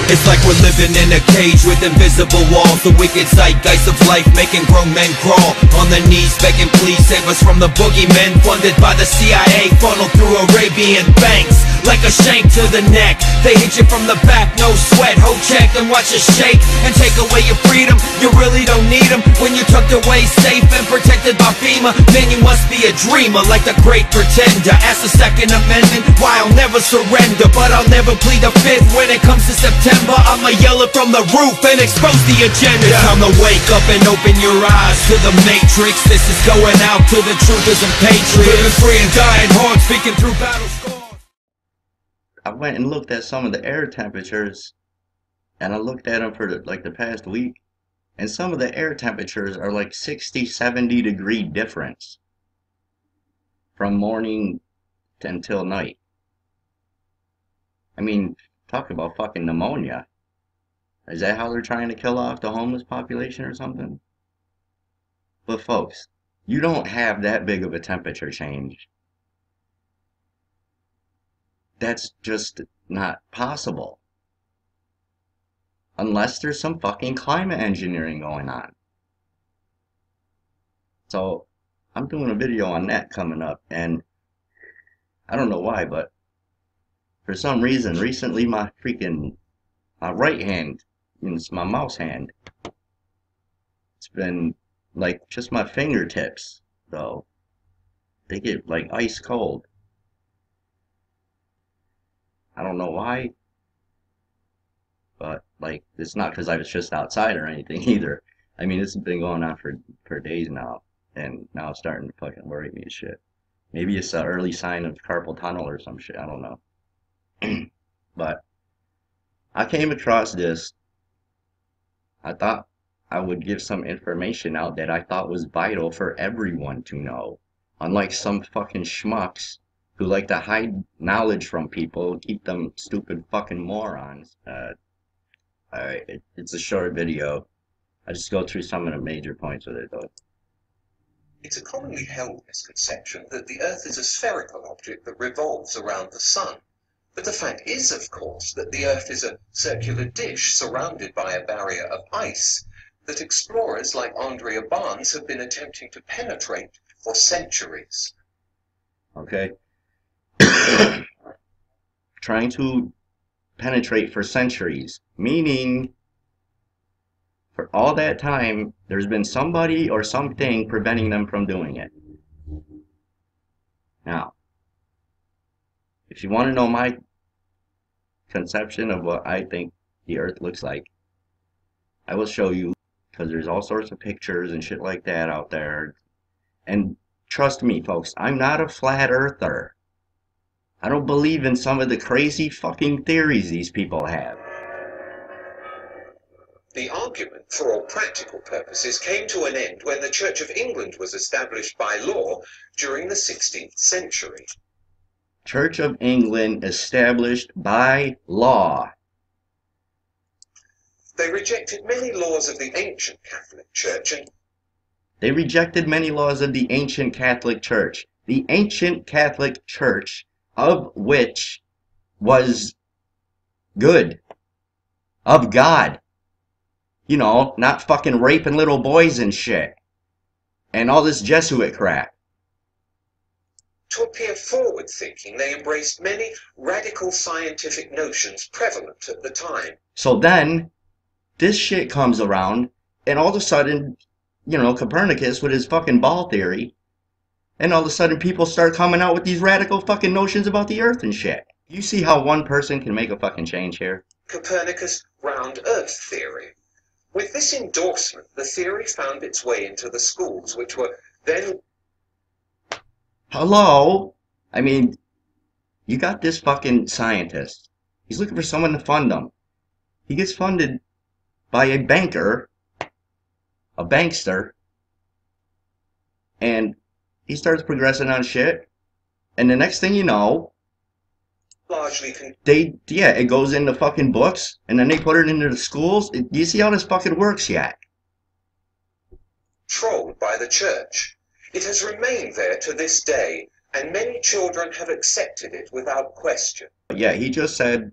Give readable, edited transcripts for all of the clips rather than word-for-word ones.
It's like we're living in a cage with invisible walls. The wicked zeitgeist of life making grown men crawl on their knees begging please save us from the boogeymen, funded by the CIA, funneled through Arabian banks like a shank to the neck. They hit you from the back, no sweat, hold check and watch you shake and take away your freedom. You really don't need them when you're tucked away safe and protected by FEMA. Man, you must be a dreamer like the great pretender. Ask the Second Amendment, why I'll never surrender, but I'll never plead the Fifth. When it comes to September, I'ma yell it from the roof and expose the agenda. It's time to wake up and open your eyes to the matrix. This is going out to the troopers and patriots, living free and dying hard, speaking through battle scars. I went and looked at some of the air temperatures, and I looked at them for the past week, and some of the air temperatures are like 60-70 degree difference from morning until night. I mean, talk about fucking pneumonia. Is that how they're trying to kill off the homeless population or something? But folks, you don't have that big of a temperature change. That's just not possible. Unless there's some fucking climate engineering going on. So, I'm doing a video on that coming up, and I don't know why, but for some reason, recently my right hand, it's my mouse hand, it's been like just my fingertips, though. They get like ice cold. I don't know why, but like it's not because I was just outside or anything either. I mean, this has been going on for days now, and now it's starting to fucking worry me as shit. Maybe it's an early sign of carpal tunnel or some shit, I don't know. But I came across this. I thought I would give some information out that I thought was vital for everyone to know. Unlike some fucking schmucks who like to hide knowledge from people, keep them stupid fucking morons. Alright, it's a short video. I just go through some of the major points with it though. It's a commonly held misconception that the Earth is a spherical object that revolves around the Sun. But the fact is, of course, that the Earth is a circular dish surrounded by a barrier of ice that explorers like Andrea Barnes have been attempting to penetrate for centuries. Okay. Trying to penetrate for centuries, meaning for all that time, there's been somebody or something preventing them from doing it. Now, if you want to know my conception of what I think the Earth looks like, I will show you, because there's all sorts of pictures and shit like that out there. And trust me, folks, I'm not a flat earther. I don't believe in some of the crazy fucking theories these people have. The argument, for all practical purposes, came to an end when the Church of England was established by law during the 16th century. Church of England established by law. They rejected many laws of the ancient Catholic Church and They rejected many laws of the ancient Catholic Church. The ancient Catholic Church, of which was good. Of God. You know, not fucking raping little boys and shit. And all this Jesuit crap. to appear forward-thinking, they embraced many radical scientific notions prevalent at the time. So then, this shit comes around, and all of a sudden, you know, Copernicus with his fucking ball theory, and all of a sudden people start coming out with these radical fucking notions about the Earth and shit. You see how one person can make a fucking change here? Copernicus' round Earth theory. With this endorsement, the theory found its way into the schools, which were then... Hello? I mean, you got this fucking scientist. He's looking for someone to fund him. He gets funded by a banker, a bankster, and he starts progressing on shit. And the next thing you know, largely it goes into fucking books, and then they put it into the schools. Do you see how this fucking works yet? controlled by the church. It has remained there to this day, and many children have accepted it without question. Yeah, he just said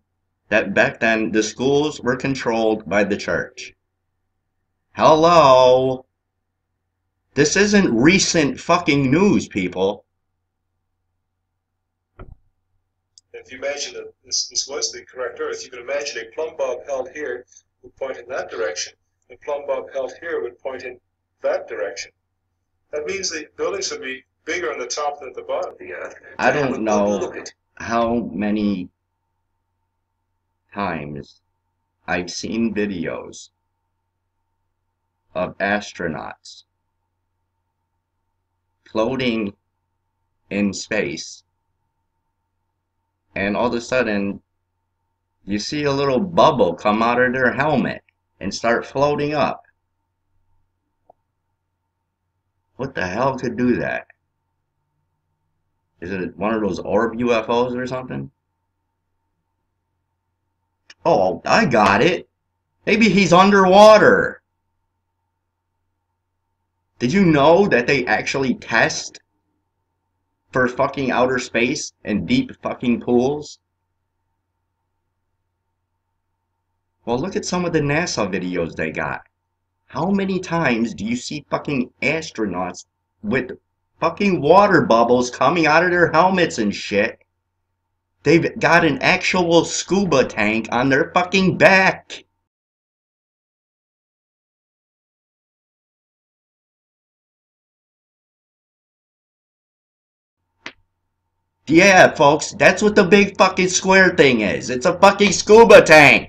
that back then the schools were controlled by the church. Hello? This isn't recent fucking news, people. If you imagine that this was the correct Earth, you can imagine a plumb bob held here would point in that direction, and a plumb bob held here would point in that direction. That means the buildings would be bigger on the top than at the bottom of the Earth. I don't know how many times I've seen videos of astronauts floating in space, and all of a sudden you see a little bubble come out of their helmet and start floating up. What the hell could do that? Is it one of those orb UFOs or something? Oh, I got it. Maybe he's underwater. Did you know that they actually test for fucking outer space and deep fucking pools? Well, look at some of the NASA videos they got. How many times do you see fucking astronauts with fucking water bubbles coming out of their helmets and shit? They've got an actual scuba tank on their fucking back. Yeah, folks, that's what the big fucking square thing is. It's a fucking scuba tank.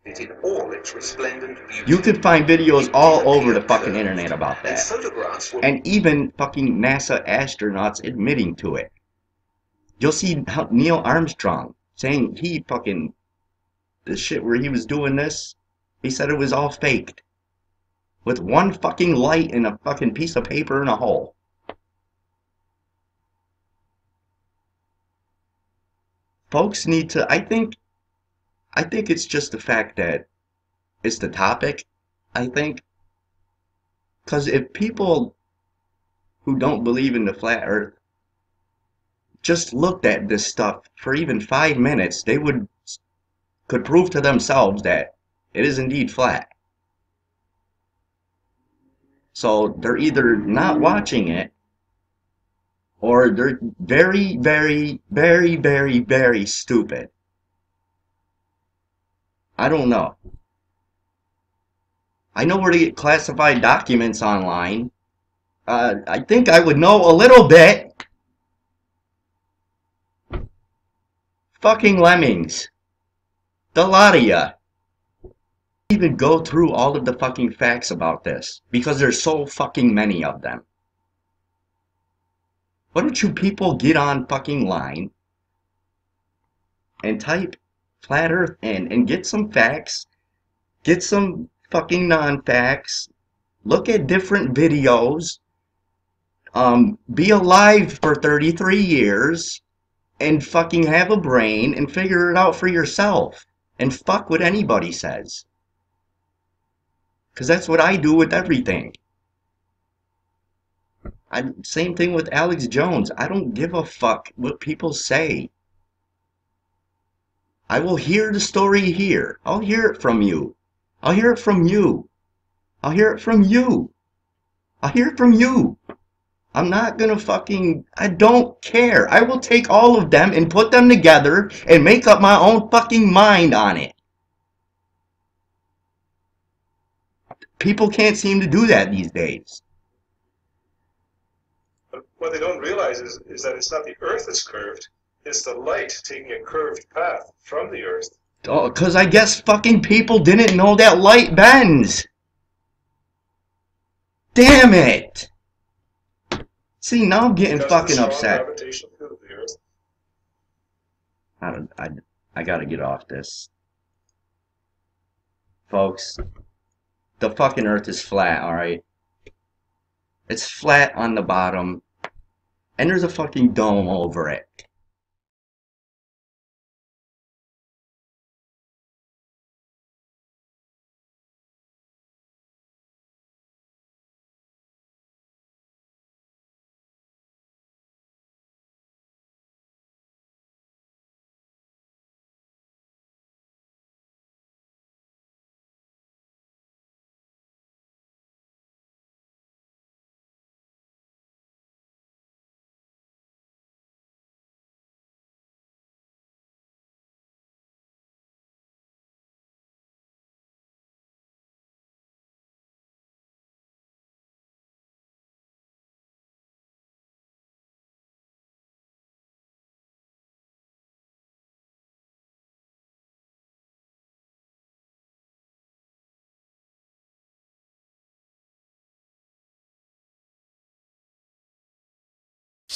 In all its resplendent beauty. You could find videos all over the fucking internet about that. And even fucking NASA astronauts admitting to it. You'll see Neil Armstrong saying he fucking, the shit where he was doing this, he said it was all faked. With one fucking light and a fucking piece of paper in a hole. Folks need to, I think it's just the fact that it's the topic, I think. Because if people who don't believe in the flat earth just looked at this stuff for even 5 minutes, they could prove to themselves that it is indeed flat. So they're either not watching it, or they're very, very, very, very, very stupid. I don't know. I know where to get classified documents online. I think I would know a little bit. Fucking lemmings. The lot of ya. Even go through all of the fucking facts about this, because there's so fucking many of them. Why don't you people get on fucking line and type flat earth in and get some facts, get some fucking non-facts, look at different videos, be alive for 33 years, and fucking have a brain and figure it out for yourself, and fuck what anybody says. Because that's what I do with everything. Same thing with Alex Jones. I don't give a fuck what people say. I will hear the story here. I'll hear it from you. I'll hear it from you. I'll hear it from you. I'll hear it from you. I'm not gonna fucking... I don't care. I will take all of them and put them together and make up my own fucking mind on it. People can't seem to do that these days. But what they don't realize is that it's not the Earth that's curved. It's the light taking a curved path from the Earth. Oh, 'cause I guess fucking people didn't know that light bends. Damn it! See, now I'm getting fucking upset. Gravitational field of the Earth. I gotta get off this. Folks, the fucking Earth is flat, alright? It's flat on the bottom, and there's a fucking dome over it.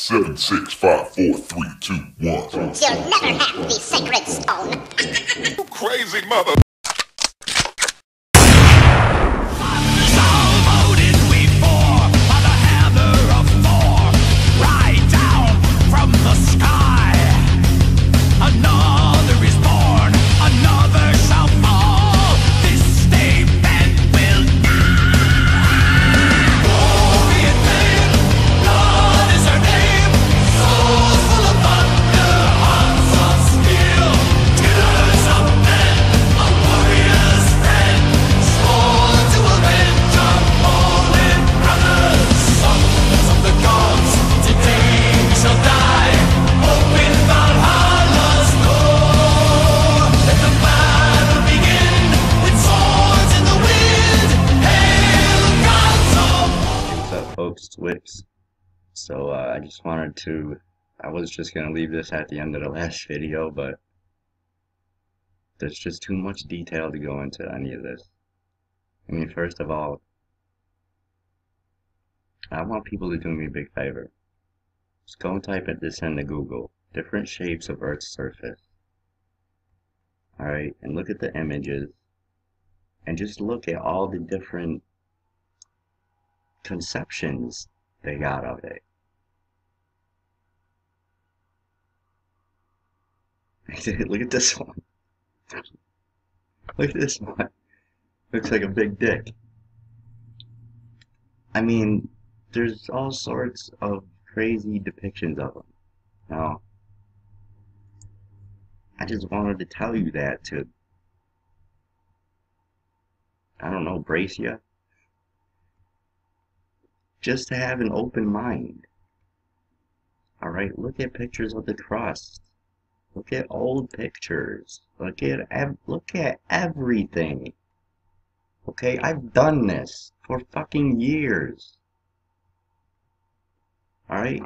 7, 6, 5, 4, 3, 2, 1. You'll never have the sacred stone. You crazy mother. Folks, Whips. So I just wanted to, I was just gonna leave this at the end of the last video, but there's just too much detail to go into any of this. I mean, first of all, I want people to do me a big favor. Just go and type this into Google, different shapes of Earth's surface. Alright, and look at the images, and just look at all the different conceptions they got of it. Look at this one. Look at this one. Looks like a big dick. I mean, there's all sorts of crazy depictions of them. Now, I just wanted to tell you that to, I don't know, brace you. Just to have an open mind. Alright, look at pictures of the crust. Look at old pictures. Look at everything. Okay, I've done this for fucking years. Alright?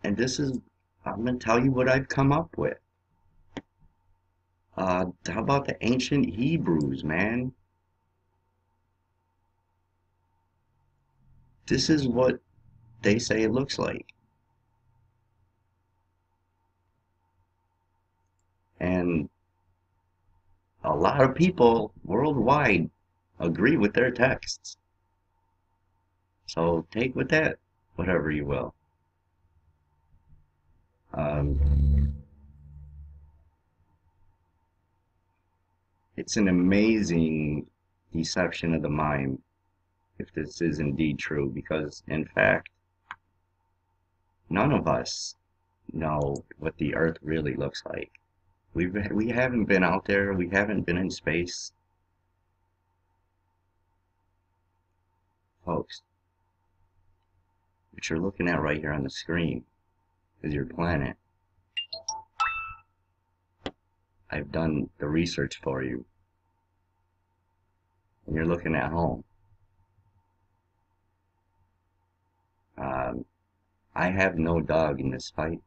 And this is, I'm gonna tell you what I've come up with. How about the ancient Hebrews, man? This is what they say it looks like. And a lot of people worldwide agree with their texts. So take with that whatever you will. It's an amazing deception of the mind, if this is indeed true, because in fact, none of us know what the Earth really looks like. We haven't been out there, we haven't been in space. Folks, what you're looking at right here on the screen is your planet. I've done the research for you. And you're looking at home. I have no dog in this fight.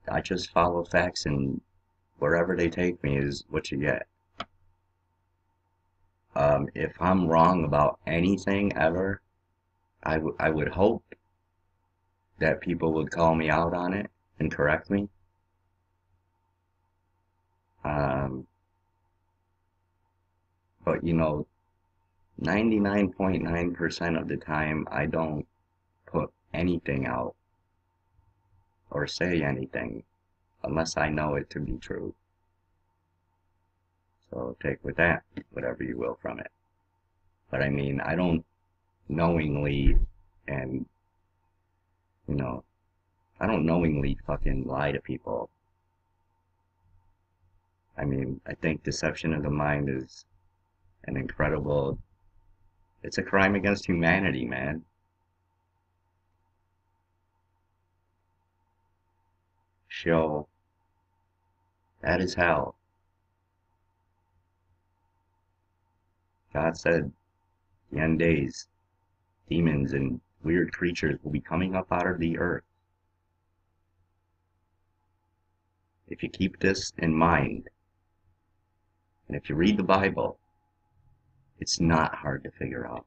I just follow facts, and wherever they take me is what you get. If I'm wrong about anything ever, I would hope that people would call me out on it and correct me. But you know, 99.9% of the time, I don't put anything out or say anything unless I know it to be true. So take with that whatever you will from it. But I mean, I don't knowingly and, you know, I don't knowingly fucking lie to people. I mean, I think deception of the mind is an incredible, it's a crime against humanity, man. Show, that is hell. God said, the end days, demons and weird creatures will be coming up out of the earth. If you keep this in mind, and if you read the Bible, it's not hard to figure out.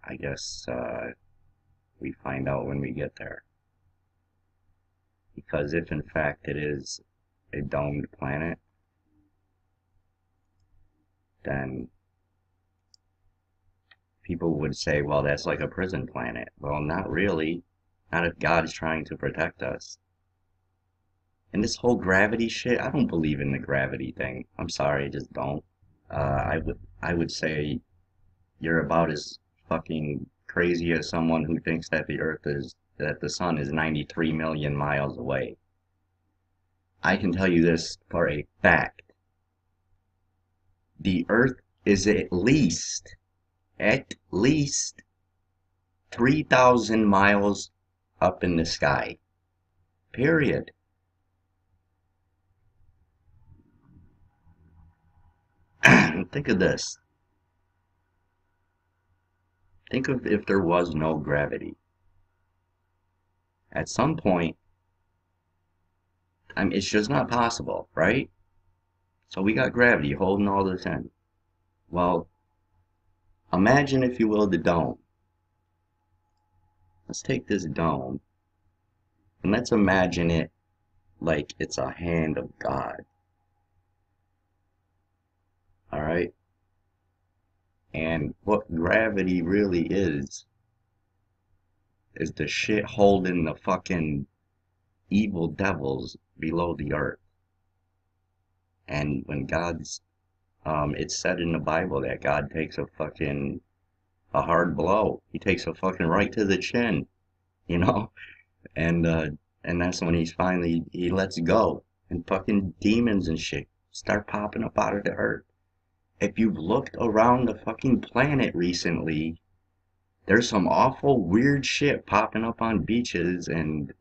I guess we find out when we get there. Because if in fact it is a domed planet, then people would say, well, that's like a prison planet. Well, not really. Not if God is trying to protect us. And this whole gravity shit, I don't believe in the gravity thing. I'm sorry, I just don't. I would say you're about as fucking crazy as someone who thinks that the sun is 93 million miles away. I can tell you this for a fact. The Earth is at least 3,000 miles up in the sky. Period. Think of this. Think of if there was no gravity. At some point, it's just not possible, right? So we got gravity holding all this in. Well, imagine, if you will, the dome. Let's take this dome and let's imagine it like it's a hand of God. Alright? And what gravity really is the shit holding the fucking evil devils below the earth. And when God's, it's said in the Bible that God takes a hard blow. He takes a fucking right to the chin, you know? And that's when he lets go. And fucking demons and shit start popping up out of the earth. If you've looked around the fucking planet recently, there's some awful weird shit popping up on beaches and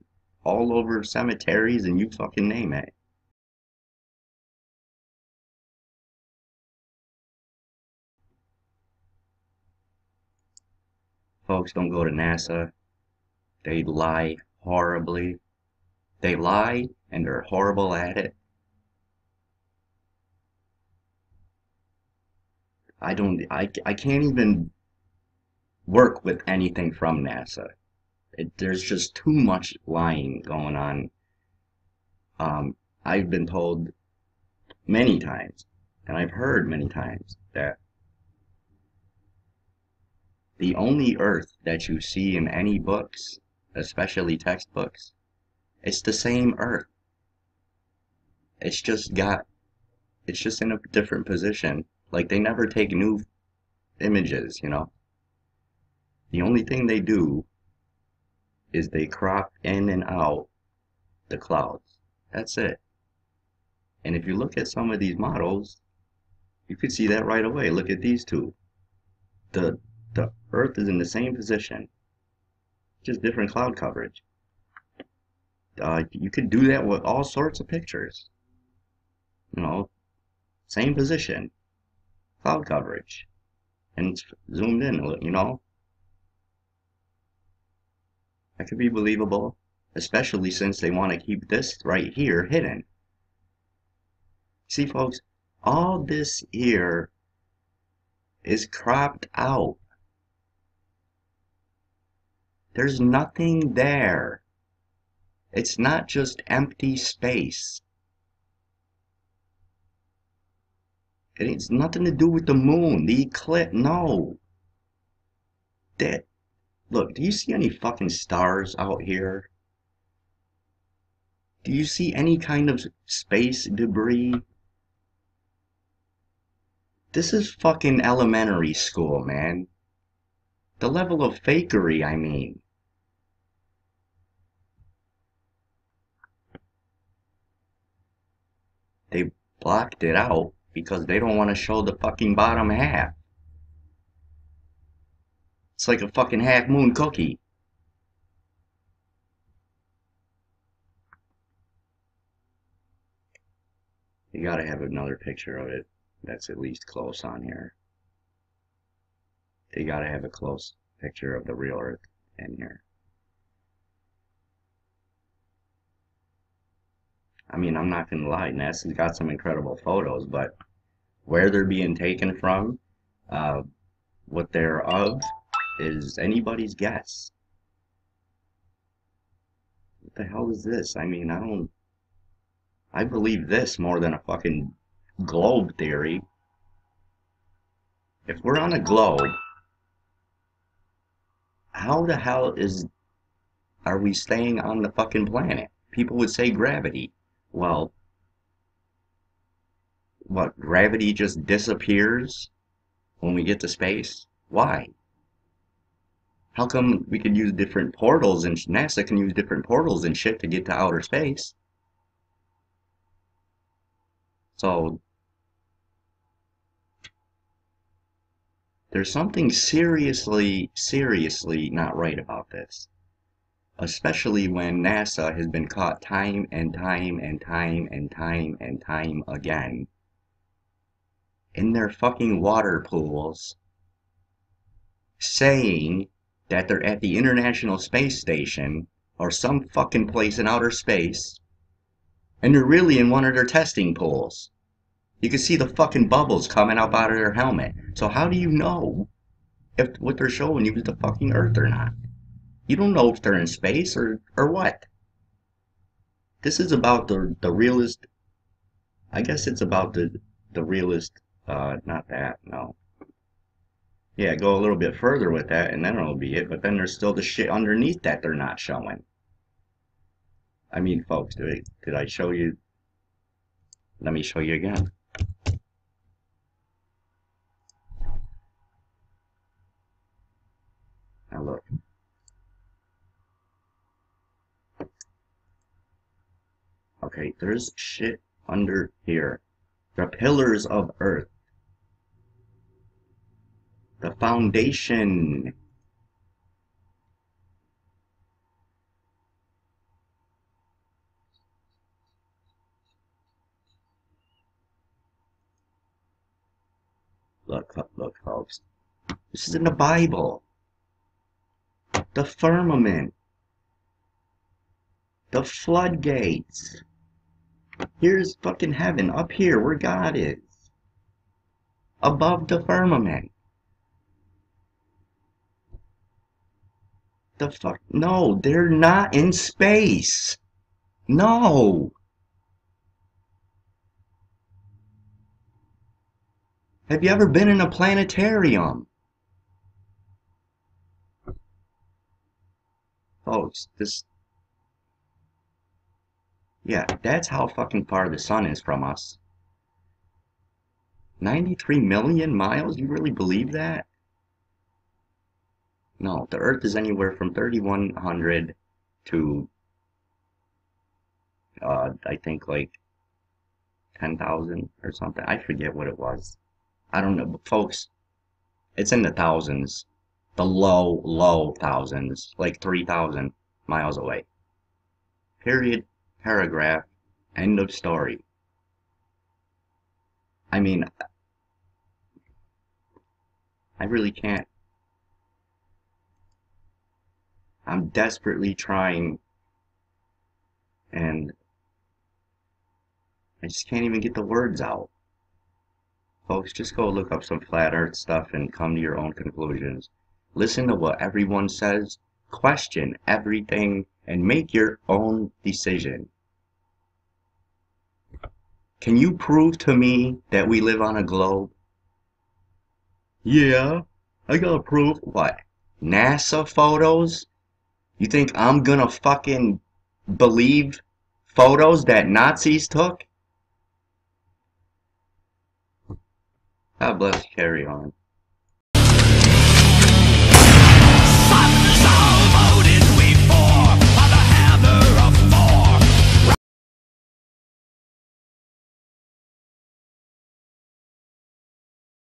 all over cemeteries and you fucking name it. Folks, don't go to NASA. They lie horribly. They lie and they're horrible at it. I can't even work with anything from NASA. There's just too much lying going on. I've been told many times, and I've heard many times, that the only Earth that you see in any books, especially textbooks, it's the same Earth. It's just in a different position. Like, they never take new images, you know? The only thing they do is they crop in and out the clouds. That's it. And if you look at some of these models, you could see that right away. Look at these two. The Earth is in the same position, just different cloud coverage. You could do that with all sorts of pictures. You know, same position, cloud coverage, and it's zoomed in, you know. That could be believable, especially since they want to keep this right here hidden. See, folks, all this here is cropped out. There's nothing there. It's not just empty space. It has nothing to do with the moon, the eclipse, no. Look, do you see any fucking stars out here? Do you see any kind of space debris? This is fucking elementary school, man. The level of fakery, I mean. They blocked it out because they don't want to show the fucking bottom half. It's like a fucking half moon cookie. You gotta have another picture of it that's at least close on here. You gotta have a close picture of the real Earth in here. I mean, I'm not gonna lie, NASA's got some incredible photos, but where they're being taken from, what they're of, is anybody's guess. What the hell is this? I mean, I believe this more than a fucking globe theory. If we're on a globe, how the hell are we staying on the fucking planet? People would say gravity. Well, what, gravity just disappears when we get to space? Why? How come we can use different portals and NASA can use different portals and shit to get to outer space? So, there's something seriously not right about this. Especially when NASA has been caught time and time again in their fucking water pools saying that they're at the International Space Station or some fucking place in outer space, and they're really in one of their testing pools. You can see the fucking bubbles coming up out of their helmet. So how do you know if what they're showing you is the fucking Earth or not? You don't know if they're in space or what. This is about the realist. I guess it's about the realist. Not that, no. Yeah, go a little bit further with that, and then it'll be it. But then there's still the shit underneath that they're not showing. I mean, folks, did I show you? Let me show you again. Now look. Okay, there's shit under here. The pillars of Earth. The foundation. Look, folks. This is in the Bible. The firmament. The floodgates. Here's fucking heaven up here where God is. Above the firmament. The fuck? No, they're not in space. No. Have you ever been in a planetarium? Folks, yeah, that's how fucking far the sun is from us. 93 million miles? You really believe that? No, the Earth is anywhere from 3,100 to, I think like 10,000 or something. I forget what it was. I don't know, but folks, it's in the thousands. The low thousands, like 3,000 miles away. Period, paragraph, end of story. I mean, I really can't. I'm desperately trying, and I just can't even get the words out. Folks, just go look up some flat earth stuff and come to your own conclusions. Listen to what everyone says, question everything, and make your own decision. Can you prove to me that we live on a globe? Yeah, I got proof. What? NASA photos? You think I'm gonna fucking believe photos that Nazis took? God bless, carry on.